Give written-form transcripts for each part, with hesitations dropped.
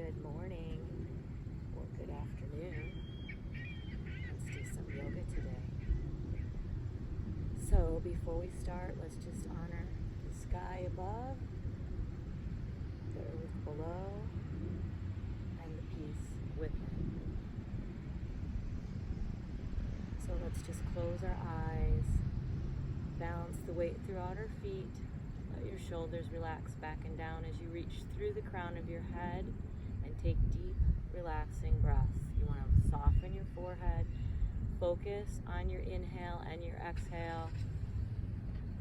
Good morning or good afternoon. Let's do some yoga today. So before we start, let's just honor the sky above, the earth below, and the peace within. So let's just close our eyes, balance the weight throughout our feet. Let your shoulders relax back and down as you reach through the crown of your head and take deep, relaxing breaths. You want to soften your forehead, focus on your inhale and your exhale,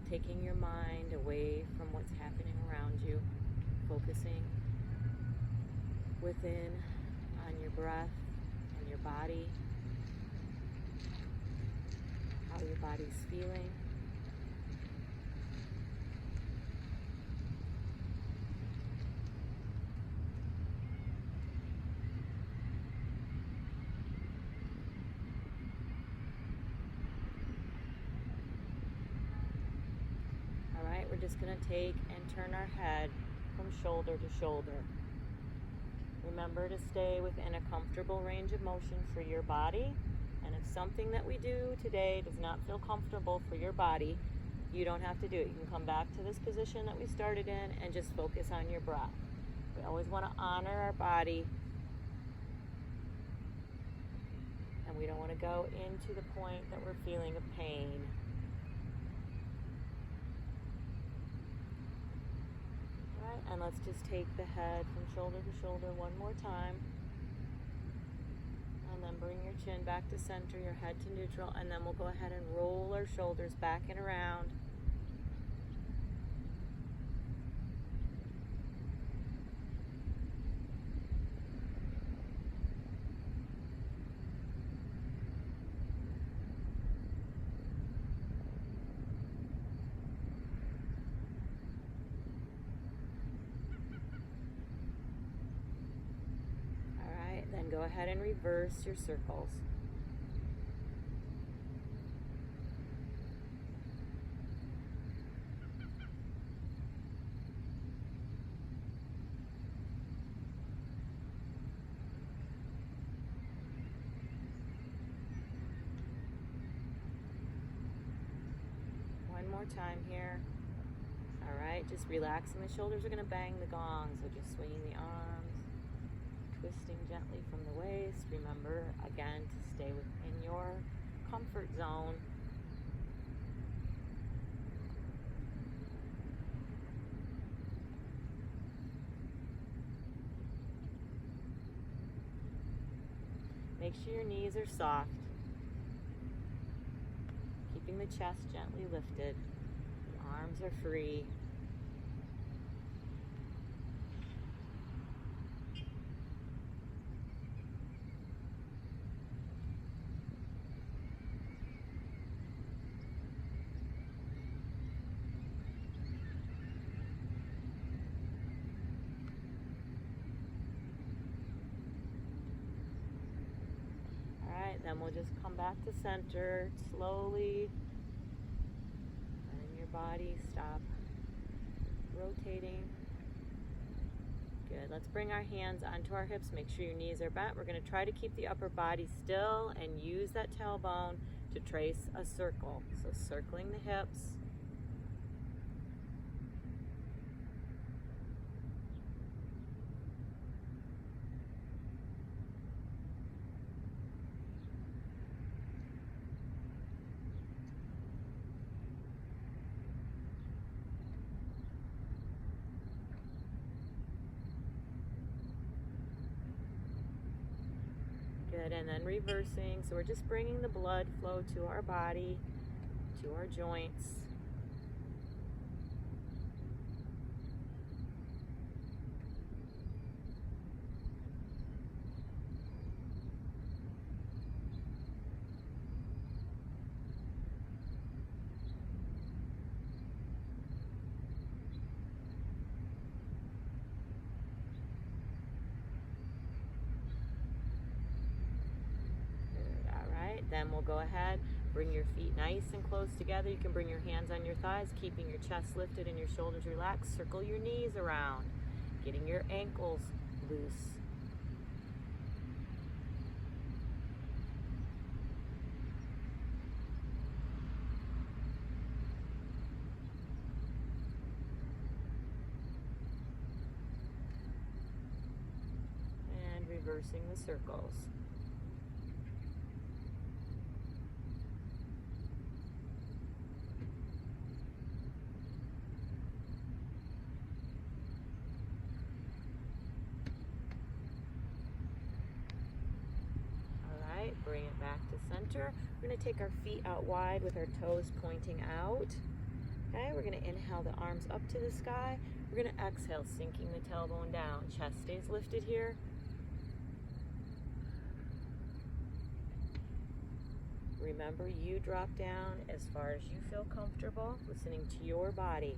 taking your mind away from what's happening around you, focusing within on your breath and your body, how your body's feeling. We're just going to take and turn our head from shoulder to shoulder. Remember to stay within a comfortable range of motion for your body. And if something that we do today does not feel comfortable for your body, you don't have to do it. You can come back to this position that we started in and just focus on your breath. We always want to honor our body. And we don't want to go into the point that we're feeling a pain. And let's just take the head from shoulder to shoulder one more time. And then bring your chin back to center, your head to neutral, and then we'll go ahead and roll our shoulders back and around. Then go ahead and reverse your circles. One more time here. All right, just relaxing. The shoulders are going to bang the gong, so just swinging the arms. Twisting gently from the waist. Remember, again, to stay within your comfort zone. Make sure your knees are soft. Keeping the chest gently lifted. The arms are free. Then we'll just come back to center slowly. Letting your body stop rotating. Good. Let's bring our hands onto our hips. Make sure your knees are bent. We're going to try to keep the upper body still and use that tailbone to trace a circle. So circling the hips. Good, and then reversing. So we're just bringing the blood flow to our body, to our joints. Then we'll go ahead, bring your feet nice and close together. You can bring your hands on your thighs, keeping your chest lifted and your shoulders relaxed. Circle your knees around, getting your ankles loose. reversing the circles. Bring it back to center. We're going to take our feet out wide with our toes pointing out. Okay, we're going to inhale the arms up to the sky. We're going to exhale, sinking the tailbone down. Chest stays lifted here. Remember, you drop down as far as you feel comfortable, listening to your body.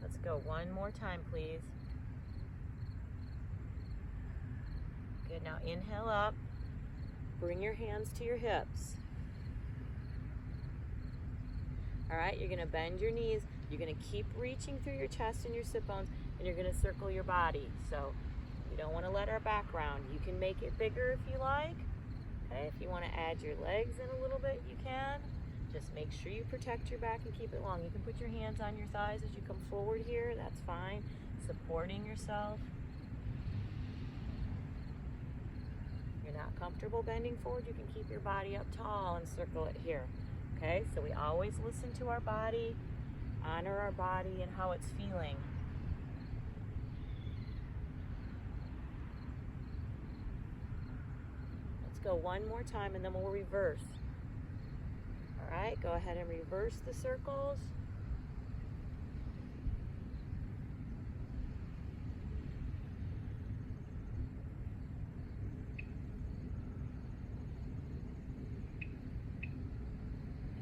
Let's go one more time, please. Good, now inhale up. Bring your hands to your hips. All right, you're gonna bend your knees. You're gonna keep reaching through your chest and your sit bones, and you're gonna circle your body. So you don't wanna let our back round. You can make it bigger if you like. Okay, if you wanna add your legs in a little bit, you can. Just make sure you protect your back and keep it long. You can put your hands on your thighs as you come forward here. That's fine. Supporting yourself. If you're not comfortable bending forward, you can keep your body up tall and circle it here. Okay, so we always listen to our body, honor our body and how it's feeling. Let's go one more time and then we'll reverse. All right, go ahead and reverse the circles.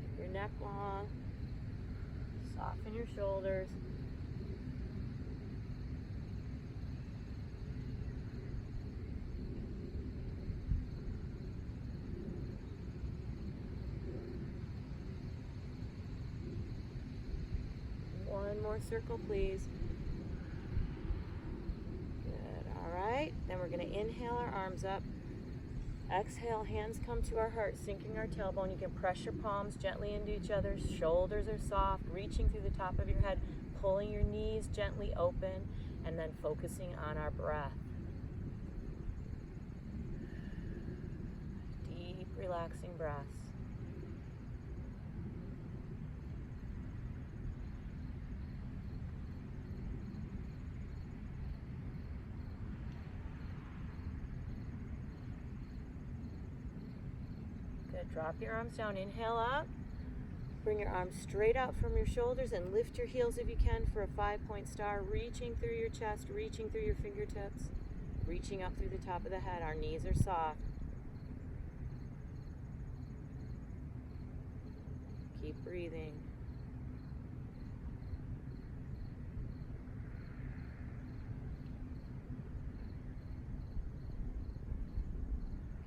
Keep your neck long. Soften your shoulders. One more circle, please. Good, all right. Then we're gonna inhale our arms up. Exhale, hands come to our heart, sinking our tailbone. You can press your palms gently into each other. Shoulders are soft, reaching through the top of your head, pulling your knees gently open, and then focusing on our breath. Deep, relaxing breaths. Good. Drop your arms down. Inhale up. Bring your arms straight out from your shoulders and lift your heels if you can for a 5-point star, reaching through your chest, reaching through your fingertips, reaching up through the top of the head. Our knees are soft. Keep breathing.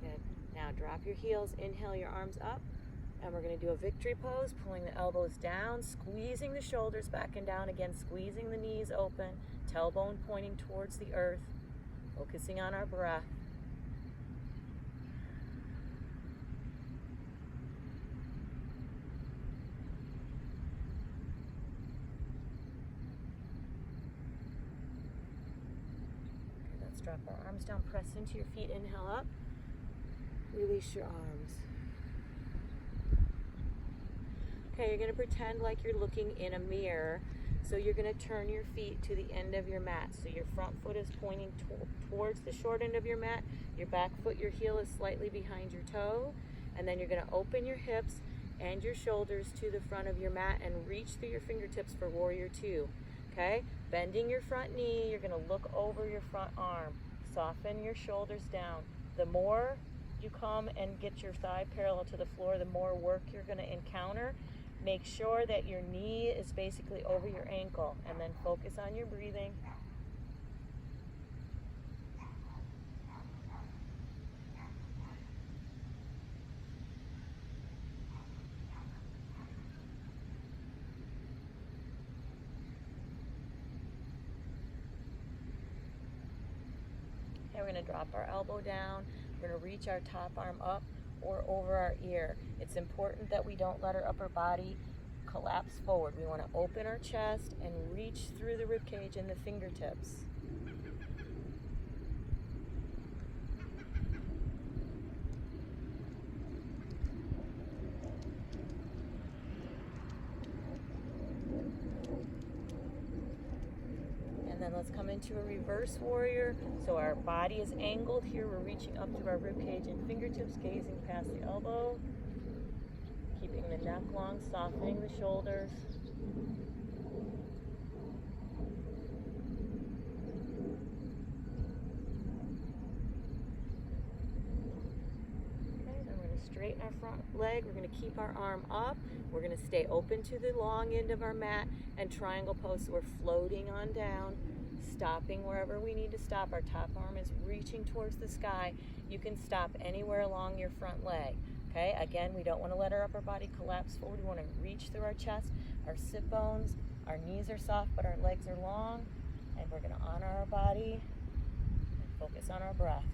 Good. Now drop your heels, inhale your arms up, and we're going to do a victory pose, pulling the elbows down, squeezing the shoulders back and down again, squeezing the knees open, tailbone pointing towards the earth, focusing on our breath. Okay, let's drop our arms down, press into your feet, inhale up, release your arms. Okay, you're going to pretend like you're looking in a mirror. So you're going to turn your feet to the end of your mat. So your front foot is pointing towards the short end of your mat. Your back foot, your heel is slightly behind your toe. And then you're going to open your hips and your shoulders to the front of your mat and reach through your fingertips for Warrior Two. Okay, bending your front knee, you're going to look over your front arm. Soften your shoulders down. The more you come and get your thigh parallel to the floor, the more work you're going to encounter. Make sure that your knee is basically over your ankle, and then focus on your breathing. Okay, we're going to drop our elbow down. We're going to reach our top arm up or over our ear. It's important that we don't let our upper body collapse forward. We want to open our chest and reach through the rib cage and the fingertips. And then let's come into a reverse warrior. So our body is angled here. We're reaching up through our rib cage and fingertips, gazing past the elbow. Keeping the neck long, softening the shoulders. Okay, then we're going to straighten our front leg. We're going to keep our arm up. We're going to stay open to the long end of our mat and triangle pose. So we're floating on down, stopping wherever we need to stop. Our top arm is reaching towards the sky. You can stop anywhere along your front leg. Okay, again, we don't want to let our upper body collapse forward. We want to reach through our chest, our sit bones, our knees are soft, but our legs are long. And we're going to honor our body and focus on our breath.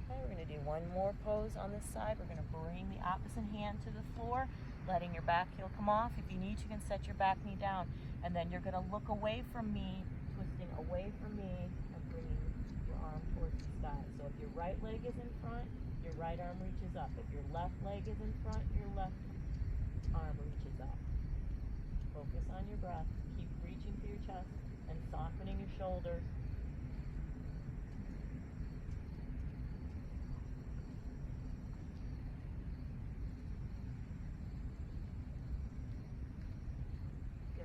Okay, we're going to do one more pose on this side. We're going to bring the opposite hand to the floor, letting your back heel come off. If you need, you can set your back knee down. And then you're going to look away from me, twisting away from me, and bringing your arm towards the sky. So if your right leg is in front, your right arm reaches up. If your left leg is in front, your left arm reaches up. Focus on your breath. Keep reaching through your chest and softening your shoulders.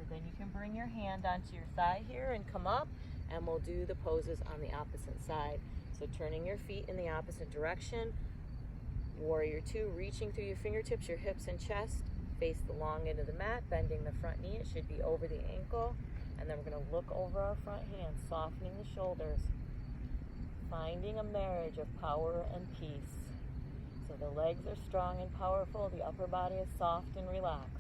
Then you can bring your hand onto your thigh here and come up, and we'll do the poses on the opposite side. So turning your feet in the opposite direction. Warrior 2, reaching through your fingertips, your hips and chest. Face the long end of the mat, bending the front knee. It should be over the ankle. And then we're going to look over our front hand, softening the shoulders. Finding a marriage of power and peace. So the legs are strong and powerful. The upper body is soft and relaxed.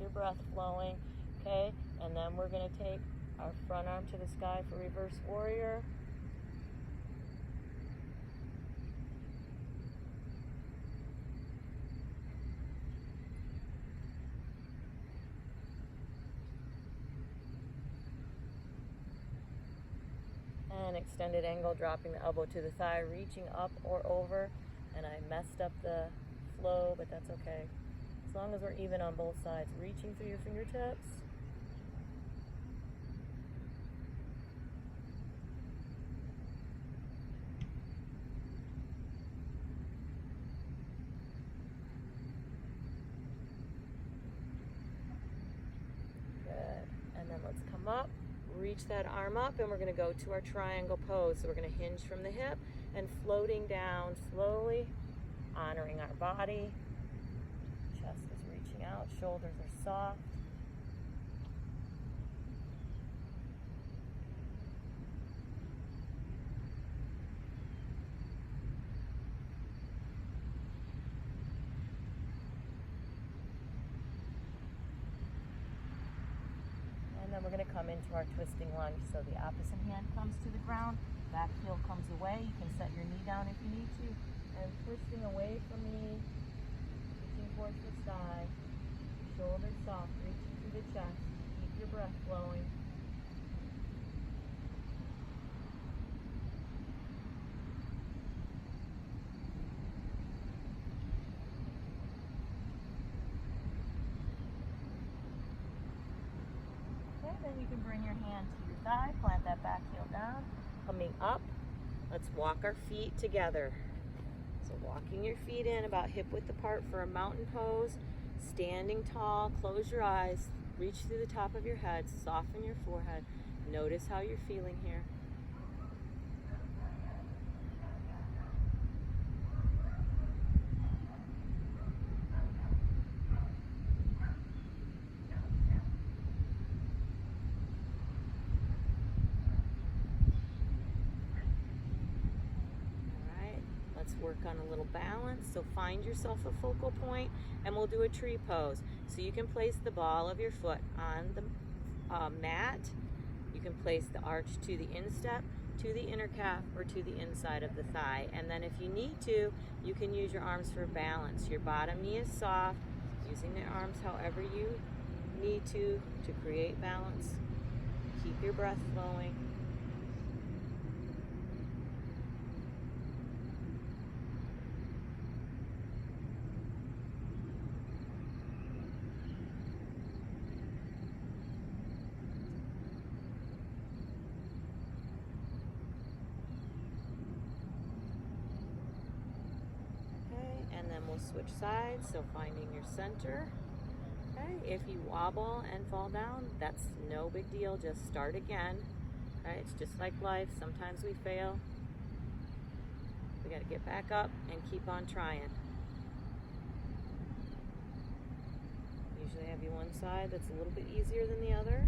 Your breath flowing, okay? And then we're going to take our front arm to the sky for reverse warrior. And extended angle, dropping the elbow to the thigh, reaching up or over. And I messed up the flow, but that's okay. As long as we're even on both sides, reaching through your fingertips. Good. And then let's come up, reach that arm up, and we're going to go to our triangle pose. So we're going to hinge from the hip and floating down slowly, honoring our body. Chest is reaching out, shoulders are soft. And then we're going to come into our twisting lunge. So the opposite hand comes to the ground, back heel comes away. You can set your knee down if you need to. And twisting away from me, reaching towards the sky, shoulders soft, reaching through the chest. Keep your breath flowing. Okay, then you can bring your hand to your thigh, plant that back heel down, coming up Let's walk our feet together. So walking your feet in about hip width apart for a mountain pose. Standing tall, close your eyes, reach through the top of your head, soften your forehead. Notice how you're feeling here. Let's work on a little balance. So find yourself a focal point and we'll do a tree pose. So you can place the ball of your foot on the mat. You can place the arch to the instep, to the inner calf, or to the inside of the thigh. And then if you need to, you can use your arms for balance. Your bottom knee is soft, using the arms however you need to create balance. Keep your breath flowing. And then we'll switch sides, so finding your center. Okay, if you wobble and fall down, that's no big deal, just start again. Okay, it's just like life, sometimes we fail. We gotta get back up and keep on trying. Usually have you one side that's a little bit easier than the other.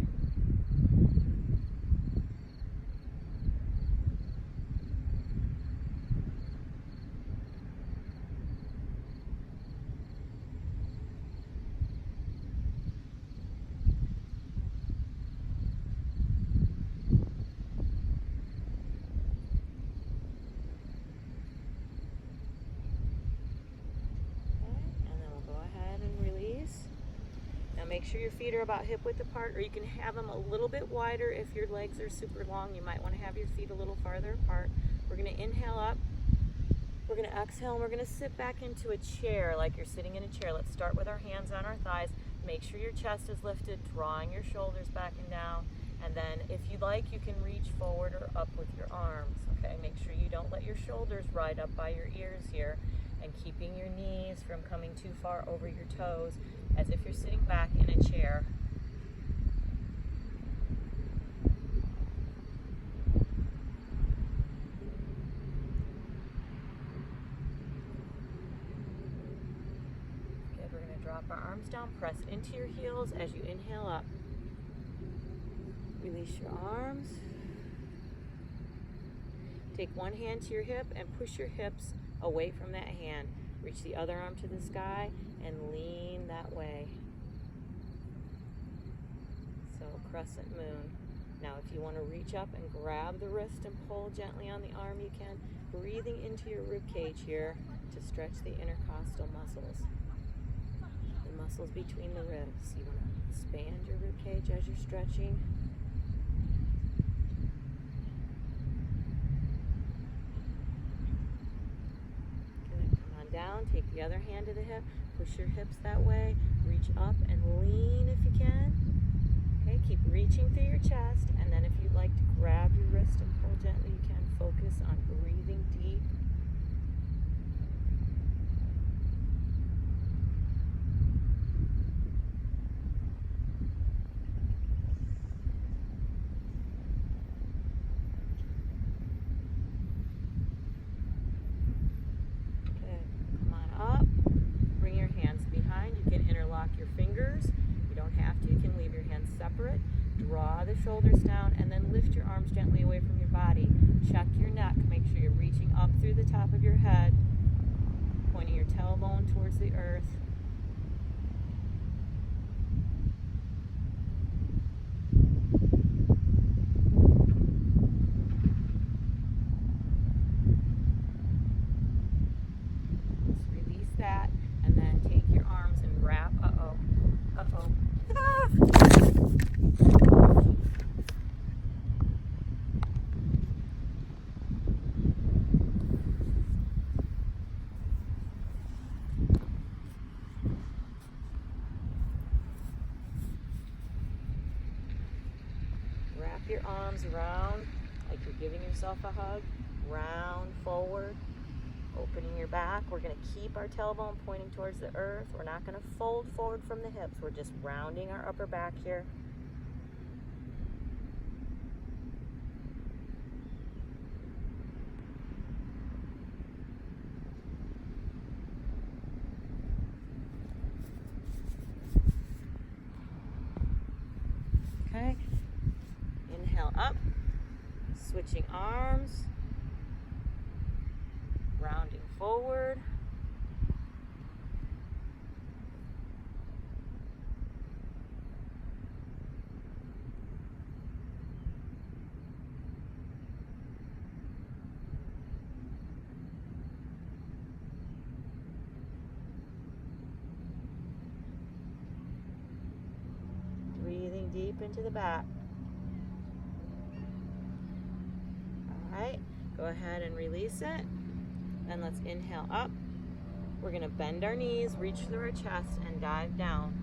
Make sure your feet are about hip width apart, or you can have them a little bit wider if your legs are super long. You might want to have your feet a little farther apart. We're going to inhale up. We're going to exhale, and we're going to sit back into a chair like you're sitting in a chair. Let's start with our hands on our thighs. Make sure your chest is lifted, drawing your shoulders back and down. And then if you like, you can reach forward or up with your arms. Okay, make sure you don't let your shoulders ride up by your ears here, and keeping your knees from coming too far over your toes, as if you're sitting back in a chair. Good, we're going to drop our arms down, press into your heels as you inhale up. Release your arms. Take one hand to your hip and push your hips away from that hand. Reach the other arm to the sky and lean that way. So crescent moon. Now if you want to reach up and grab the wrist and pull gently on the arm, you can. Breathing into your rib cage here to stretch the intercostal muscles. The muscles between the ribs. You want to expand your rib cage as you're stretching. Down, take the other hand to the hip, push your hips that way, reach up and lean if you can. Okay, keep reaching through your chest, and then if you'd like to grab your wrist and pull gently, you can. Focus on breathing deep. Separate. Draw the shoulders down and then lift your arms gently away from your body. Check your neck. Make sure you're reaching up through the top of your head, pointing your tailbone towards the earth. Just release that and then take your arms and wrap. Wrap your arms around like you're giving yourself a hug. round forward, opening your back. We're going to keep our tailbone pointing towards the earth. We're not going to fold forward from the hips. We're just rounding our upper back here. Okay, inhale up, switching arms, rounding forward. Breathing deep into the back. All right, go ahead and release it. Then let's inhale up. We're gonna bend our knees, reach through our chest, and dive down,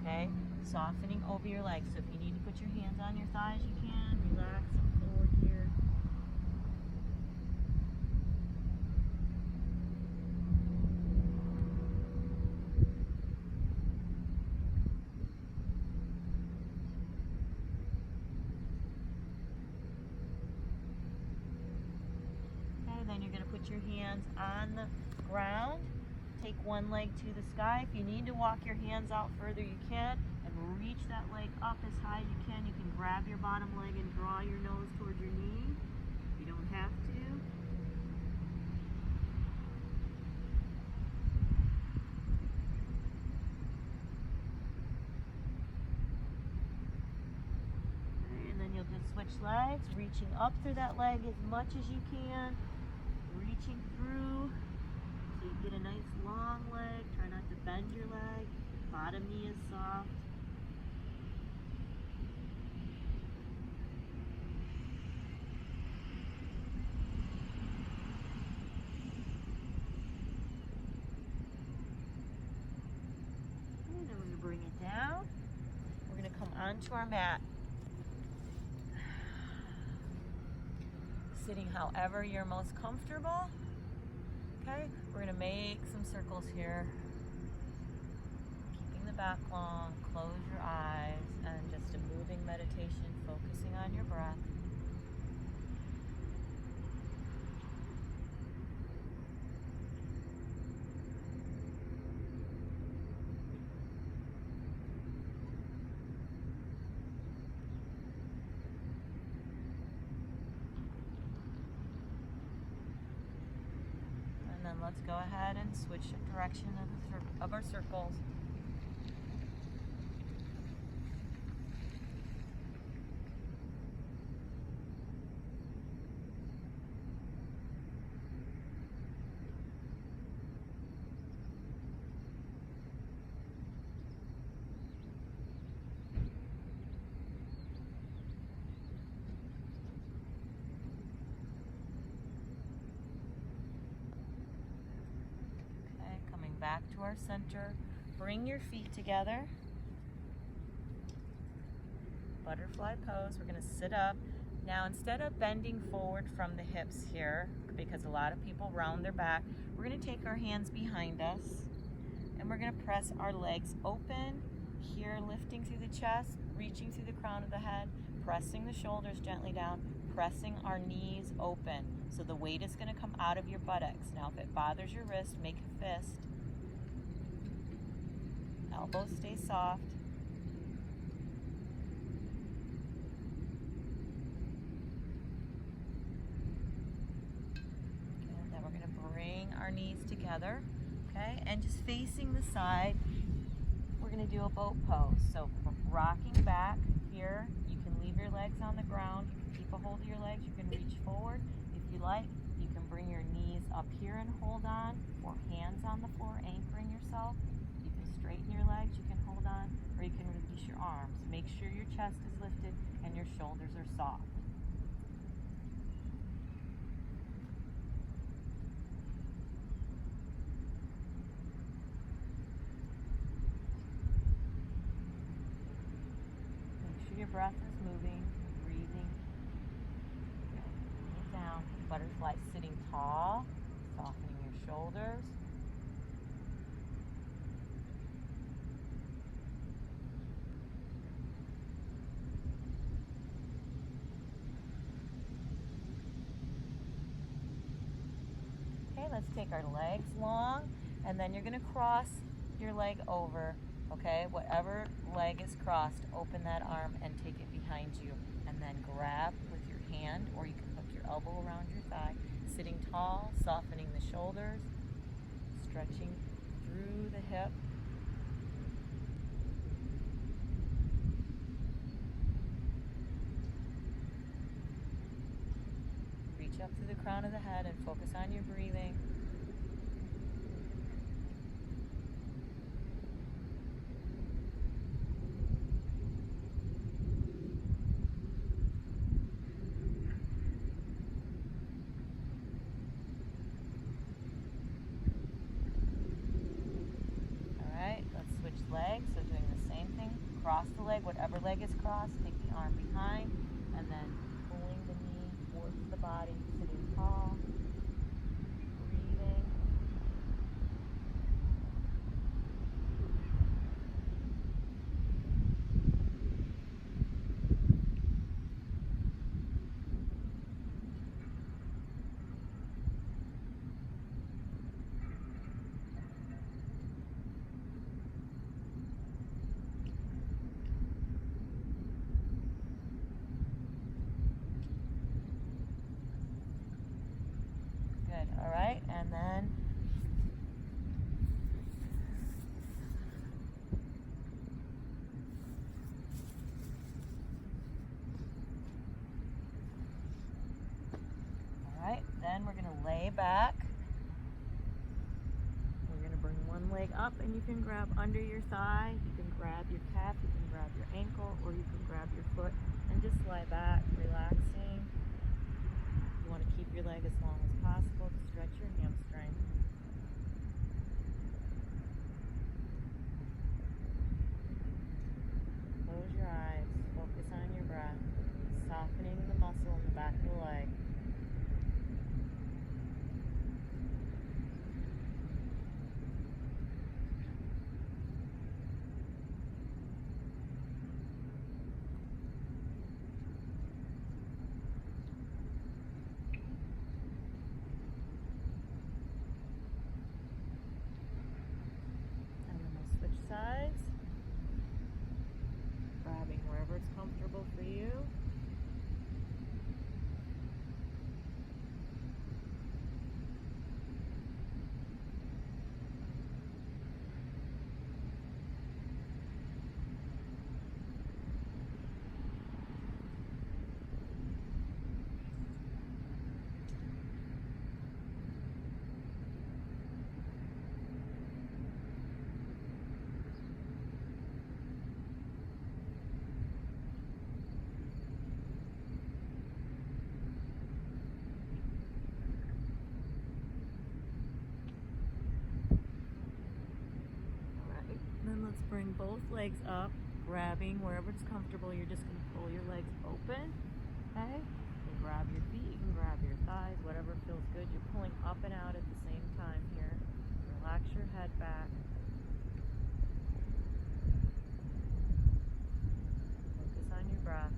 okay? Softening over your legs. So if you need to put your hands on your thighs, you can. Relax them forward here. Then you're going to put your hands on the ground. Take one leg to the sky. If you need to walk your hands out further, you can. And reach that leg up as high as you can. You can grab your bottom leg and draw your nose towards your knee. You don't have to. And then you'll just switch legs, reaching up through that leg as much as you can. Reaching through so you get a nice long leg. Try not to bend your leg. Bottom knee is soft. And then we're going to bring it down. We're going to come onto our mat. Sitting however you're most comfortable. Okay, we're going to make some circles here. Keeping the back long, close your eyes, and just a moving meditation, focusing on your breath. And then let's go ahead and switch the direction of our circles. Back to our center. Bring your feet together. Butterfly pose. We're going to sit up. Now, instead of bending forward from the hips here, because a lot of people round their back, we're going to take our hands behind us and we're going to press our legs open here, lifting through the chest, reaching through the crown of the head, pressing the shoulders gently down, pressing our knees open. So the weight is going to come out of your buttocks. Now, if it bothers your wrist, make a fist. Elbows stay soft. Okay, and then we're going to bring our knees together, okay? And just facing the side, we're going to do a boat pose. So rocking back here, you can leave your legs on the ground. You can keep a hold of your legs. You can reach forward. If you like, you can bring your knees up here and hold on, or hands on the floor, anchoring yourself. Straighten your legs, you can hold on, or you can release your arms. Make sure your chest is lifted and your shoulders are soft. Make sure your breath is moving, breathing. down. Butterfly sitting tall, softening your shoulders. Okay, let's take our legs long, and then you're going to cross your leg over. Okay, whatever leg is crossed, open that arm and take it behind you, and then grab with your hand, or you can hook your elbow around your thigh, sitting tall, softening the shoulders, stretching through the hip. Reach up to the crown of the head and focus on your breathing. Legs, so doing the same thing, cross the leg, whatever leg is crossed, take the arm behind, and then pulling the knee towards the body, sitting tall, breathing. All right, and then we're going to lay back. We're going to bring one leg up, and you can grab under your thigh, you can grab your calf, you can grab your ankle, or you can grab your foot and just lie back, relaxing. You want to keep your leg as long as possible to stretch your hamstring. Close your eyes, focus on your breath, softening the muscle in the back of the leg. Sides, grabbing wherever it's comfortable for you. Let's bring both legs up, grabbing wherever it's comfortable. You're just going to pull your legs open, okay? You can grab your feet, you can grab your thighs, whatever feels good. You're pulling up and out at the same time here. Relax your head back. Focus on your breath.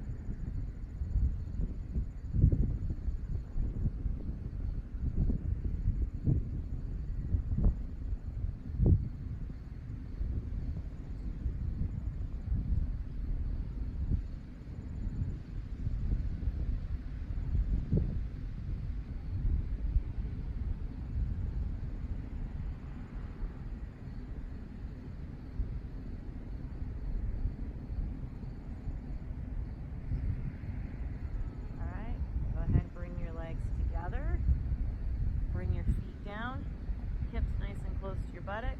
Buttocks.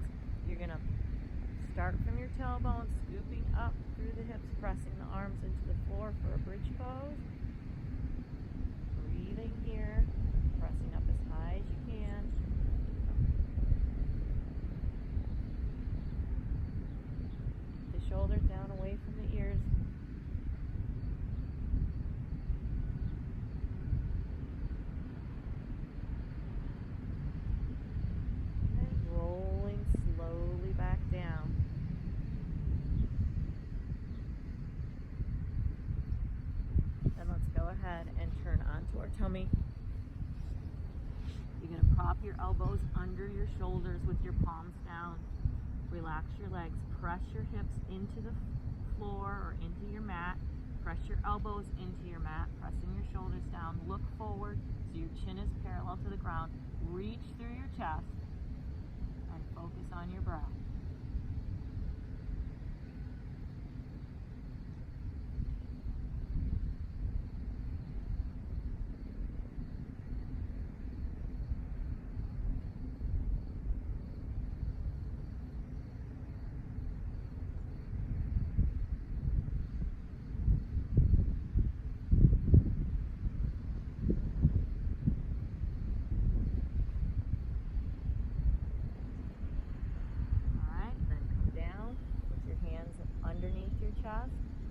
You're going to start from your tailbone, scooping up through the hips, pressing the arms into the floor for a bridge pose. Breathing here, pressing up as high as you can. The shoulders down away from the ears. ahead and turn onto our tummy. You're going to prop your elbows under your shoulders with your palms down. Relax your legs. Press your hips into the floor or into your mat. Press your elbows into your mat, pressing your shoulders down. Look forward so your chin is parallel to the ground. Reach through your chest and focus on your breath.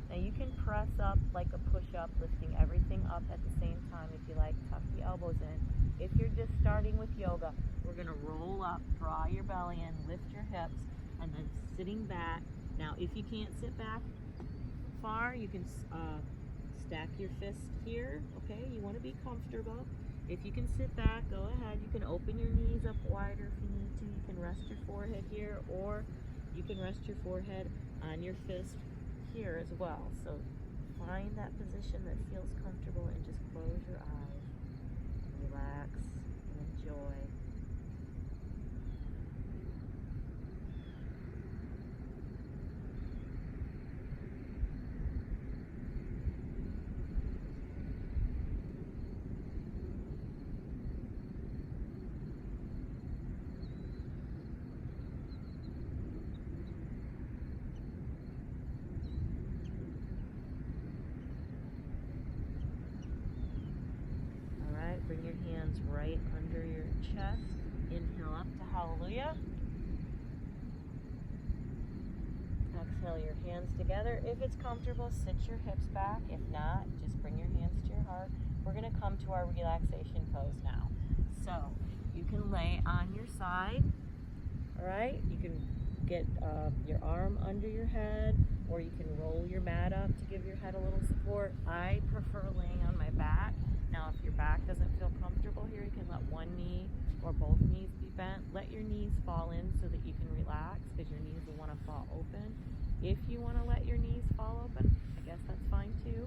Now you can press up like a push-up, lifting everything up at the same time if you like. Tuck the elbows in. If you're just starting with yoga, we're going to roll up, draw your belly in, lift your hips, and then sitting back. Now if you can't sit back far, you can stack your fists here, okay? You want to be comfortable. If you can sit back, go ahead. You can open your knees up wider if you need to. You can rest your forehead here, or you can rest your forehead on your fist here as well. So find that position that feels comfortable and just close your eyes, relax, and enjoy. Bring your hands right under your chest. Inhale up to hallelujah. Exhale your hands together. If it's comfortable, sit your hips back. If not, just bring your hands to your heart. We're going to come to our relaxation pose now. So you can lay on your side. All right? You can get your arm under your head, or you can roll your mat up to give your head a little support. I prefer laying on my back. Now, if your back doesn't feel comfortable here, you can let one knee or both knees be bent. Let your knees fall in so that you can relax, because your knees will want to fall open. If you want to let your knees fall open, I guess that's fine too.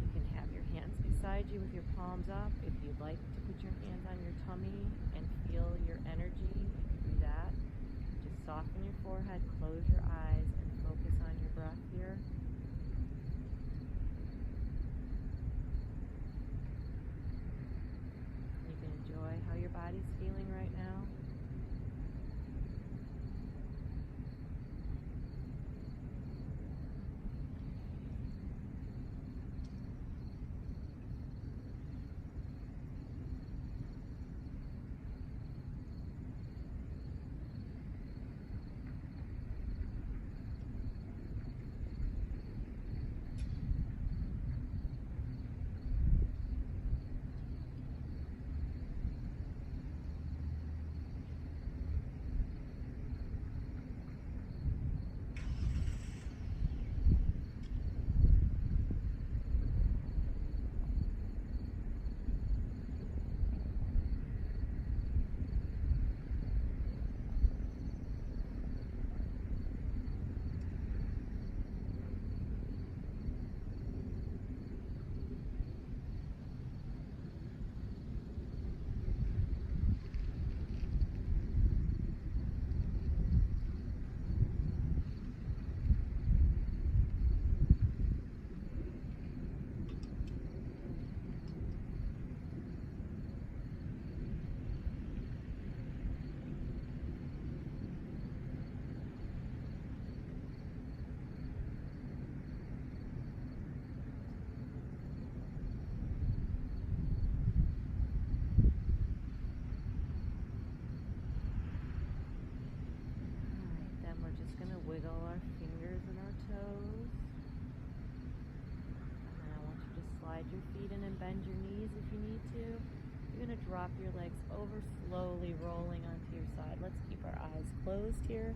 You can have your hands beside you with your palms up. If you'd like to put your hands on your tummy and feel your energy, you can do that. Just soften your forehead, close your eyes, and focus on your breath here. Enjoy how your body's feeling right now. Wiggle our fingers and our toes. And I want you to slide your feet in and bend your knees if you need to. You're going to drop your legs over, slowly rolling onto your side. Let's keep our eyes closed here.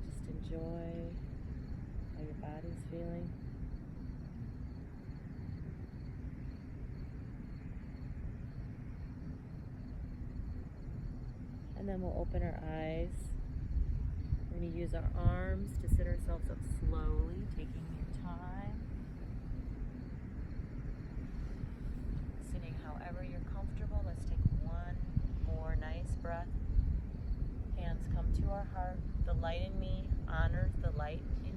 Just enjoy how your body body's feeling. And then we'll open our eyes. We're going to use our arms to sit ourselves up slowly, taking your time. Sitting however you're comfortable. Let's take one more nice breath. Hands come to our heart. The light in me honors the light in